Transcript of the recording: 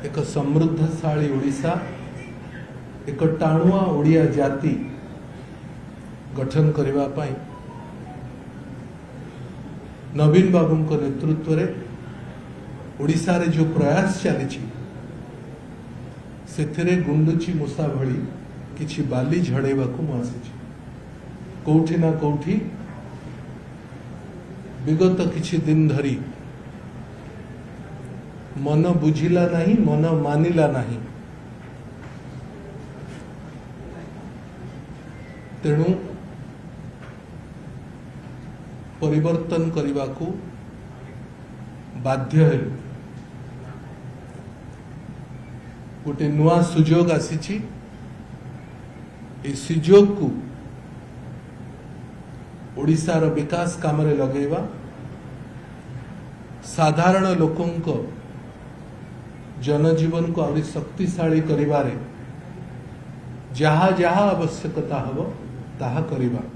एक समृद्धशाली ओडिशा, एक टाणुआ ओडिया जाति गठन करने पाई नवीन बाबू नेतृत्व में ओडिशा रे जो प्रयास चली से गुंडुची मूषा भली किछि बाली झड़ेबा को मुआसी कोठी ना कोठी विगत किछि दिन धरी मन बुझिला नहीं, मन मानिला नहीं। तेणु परिवर्तन करने को बाध्य हेलु। गोटे नुआ सुजोग आसी, सुजोग को ओडिशार विकास काम रे लगेवा, साधारण लोकों जनजीवन को आहुरी शक्तिशाली करिबारे जहाँ जहाँ आवश्यकता हबो ताहा करिबा।